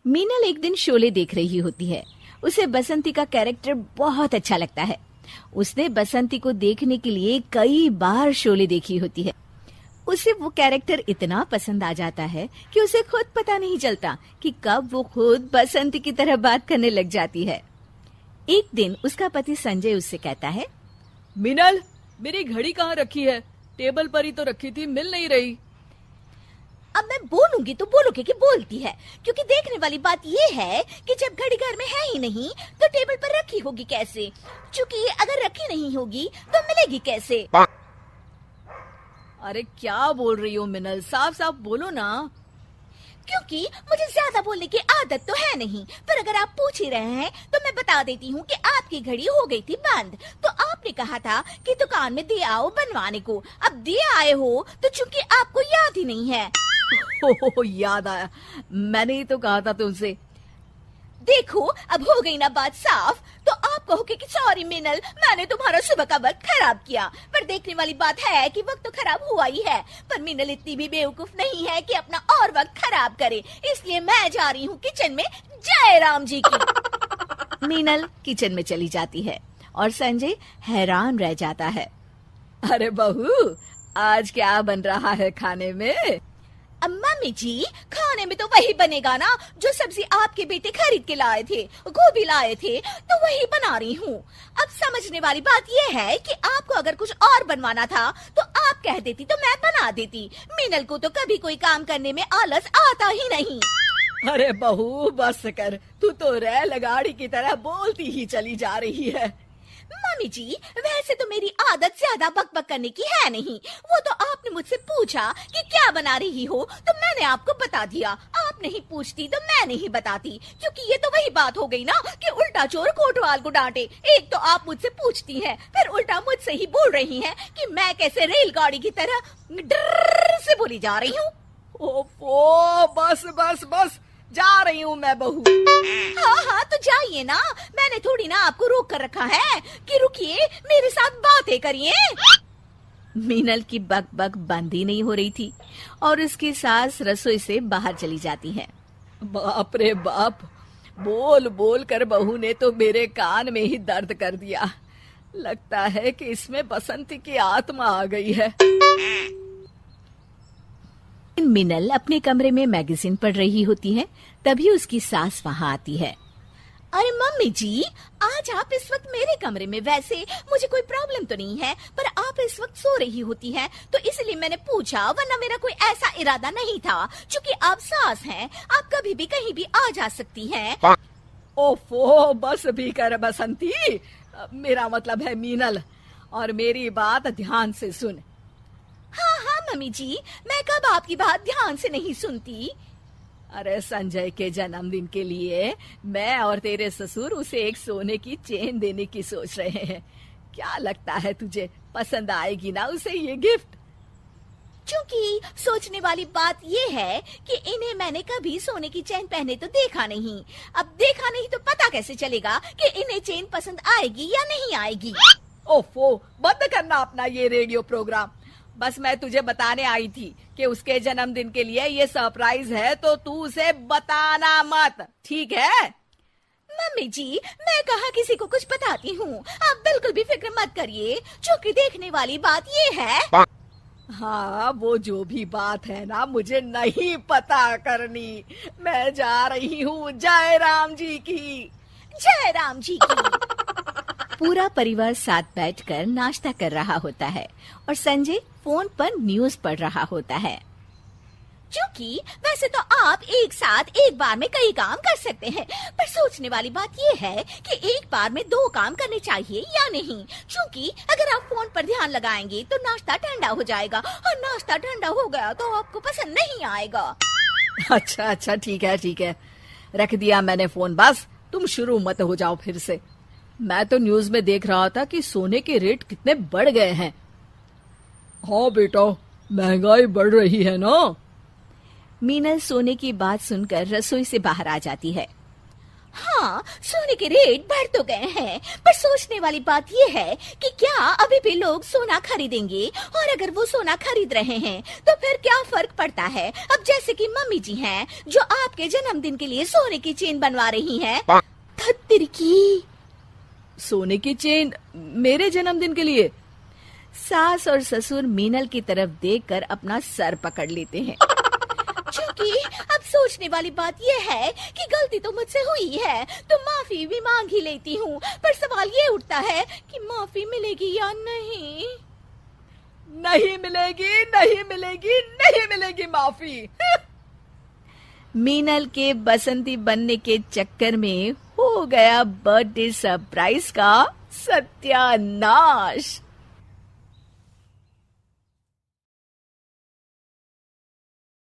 मीनल एक दिन शोले देख रही होती है। उसे बसंती का कैरेक्टर बहुत अच्छा लगता है। उसने बसंती को देखने के लिए कई बार शोले देखी होती है। उसे वो कैरेक्टर इतना पसंद आ जाता है कि उसे खुद पता नहीं चलता कि कब वो खुद बसंती की तरह बात करने लग जाती है। एक दिन उसका पति संजय उससे कहता है, मीनल, मेरी घड़ी कहाँ रखी है? टेबल पर ही तो रखी थी, मिल नहीं रही। अब मैं बोलूंगी तो बोलोगे कि बोलती है, क्योंकि देखने वाली बात ये है कि जब घड़ी घर में है ही नहीं तो टेबल पर रखी होगी कैसे? क्योंकि अगर रखी नहीं होगी तो मिलेगी कैसे? अरे क्या बोल रही हो मिनल, साफ साफ बोलो ना। क्योंकि मुझे ज्यादा बोलने की आदत तो है नहीं, पर अगर आप पूछ ही रहे हैं तो मैं बता देती हूँ कि आपकी घड़ी हो गई थी बंद। तो आपने कहा था कि दुकान में दे आओ बनवाने को। अब दे आए हो तो चूंकि आपको याद ही नहीं है। हो याद आया, मैंने ही तो कहा था तुमसे। देखो अब हो गई ना बात साफ। तो आप कहोगे कि सॉरी मिनल, मैंने तुम्हारा सुबह का वक्त खराब किया। पर देखने वाली बात है कि वक्त तो खराब हुआ ही है, पर मिनल इतनी भी बेवकूफ नहीं है कि अपना और वक्त खराब करे। इसलिए मैं जा रही हूँ किचन में। जय राम जी की। मीनल किचन में चली जाती है और संजय हैरान रह जाता है। अरे बहू, आज क्या बन रहा है खाने में? मम्मी जी, खाने में तो वही बनेगा ना जो सब्जी आपके बेटे खरीद के लाए थे, गोभी लाए थे, तो वही बना रही हूँ। अब समझने वाली बात ये है कि आपको अगर कुछ और बनवाना था तो आप कह देती तो मैं बना देती। मीनल को तो कभी कोई काम करने में आलस आता ही नहीं। अरे बहू बस कर, तू तो रेलगाड़ी की तरह बोलती ही चली जा रही है। मम्मी जी, वैसे तो मेरी आदत ज्यादा बकबक करने की है नहीं। वो तो आपने मुझसे पूछा कि क्या बना रही हो तो मैंने आपको बता दिया। आप नहीं पूछती तो मैं नहीं बताती, क्योंकि ये तो वही बात हो गई ना कि उल्टा चोर कोतवाल को डांटे। एक तो आप मुझसे पूछती हैं, फिर उल्टा मुझसे ही बोल रही हैं कि मैं कैसे रेलगाड़ी की तरह डर से बोली जा रही हूँ। ओफो, बस बस बस, जा रही हूँ मैं बहू। हाँ तो जाइए ना, मैंने थोड़ी ना आपको रोक कर रखा है कि रुकिए मेरे साथ बातें करिए। मीनल की बक बक बंद ही नहीं हो रही थी और उसकी सास रसोई से बाहर चली जाती है। बाप रे बाप, बोल बोल कर बहू ने तो मेरे कान में ही दर्द कर दिया। लगता है कि इसमें बसंती की आत्मा आ गई है। मिनल अपने कमरे में मैगजीन पढ़ रही होती है, तभी उसकी सास वहाँ आती है। अरे मम्मी जी, आज आप इस वक्त मेरे कमरे में, वैसे मुझे कोई प्रॉब्लम तो नहीं है, पर आप इस वक्त सो रही होती हैं, तो इसलिए मैंने पूछा, वरना मेरा कोई ऐसा इरादा नहीं था। क्योंकि आप सास हैं, आप कभी भी कहीं भी आ जा सकती हैं। ओफो, बस भी कर बसंती, मेरा मतलब है मीनल, और मेरी बात ध्यान से सुन। हाँ मम्मी जी, मैं कब आपकी बात ध्यान से नहीं सुनती। अरे संजय के जन्मदिन के लिए मैं और तेरे ससुर उसे एक सोने की चेन देने की सोच रहे हैं। क्या लगता है तुझे, पसंद आएगी ना उसे ये गिफ्ट? क्योंकि सोचने वाली बात ये है कि इन्हें मैंने कभी सोने की चेन पहने तो देखा नहीं। अब देखा नहीं तो पता कैसे चलेगा कि इन्हें चेन पसंद आएगी या नहीं आएगी। ओफो, बंद करना अपना ये रेडियो प्रोग्राम। बस मैं तुझे बताने आई थी कि उसके जन्मदिन के लिए ये सरप्राइज है, तो तू उसे बताना मत, ठीक है? मम्मी जी, मैं कहाँ किसी को कुछ बताती हूँ, आप बिल्कुल भी फिक्र मत करिए। क्योंकि देखने वाली बात ये है। हाँ, वो जो भी बात है ना, मुझे नहीं पता करनी। मैं जा रही हूँ जय राम जी की। जय राम जी की। पूरा परिवार साथ बैठकर नाश्ता कर रहा होता है और संजय फोन पर न्यूज पढ़ रहा होता है। क्योंकि वैसे तो आप एक साथ एक बार में कई काम कर सकते हैं, पर सोचने वाली बात ये है कि एक बार में दो काम करने चाहिए या नहीं। क्योंकि अगर आप फोन पर ध्यान लगाएंगे तो नाश्ता ठंडा हो जाएगा, और नाश्ता ठंडा हो गया तो आपको पसंद नहीं आएगा। अच्छा, ठीक है, रख दिया मैंने फोन। बस तुम शुरू मत हो जाओ फिर से। मैं तो न्यूज में देख रहा था कि सोने के रेट कितने बढ़ गए हैं। हाँ बेटा, महंगाई बढ़ रही है ना। मीनल सोने की बात सुनकर रसोई से बाहर आ जाती है। हाँ, सोने के रेट बढ़ तो गए हैं, पर सोचने वाली बात यह है कि क्या अभी भी लोग सोना खरीदेंगे, और अगर वो सोना खरीद रहे हैं तो फिर क्या फर्क पड़ता है। अब जैसे कि मम्मी जी हैं जो आपके जन्मदिन के लिए सोने की चेन बनवा रही हैं। धत्तिर की। सोने की चेन मेरे जन्मदिन के लिए? सास और ससुर मीनल की तरफ देखकर अपना सर पकड़ लेते हैं। क्योंकि अब सोचने वाली बात यह है कि गलती तो मुझसे हुई है, तो माफी भी मांग ही लेती हूँ, पर सवाल ये उठता है कि माफी मिलेगी या नहीं। नहीं मिलेगी, नहीं मिलेगी, नहीं मिलेगी माफी। मीनल के बसंती बनने के चक्कर में हो गया बर्थडे सरप्राइज का सत्यानाश।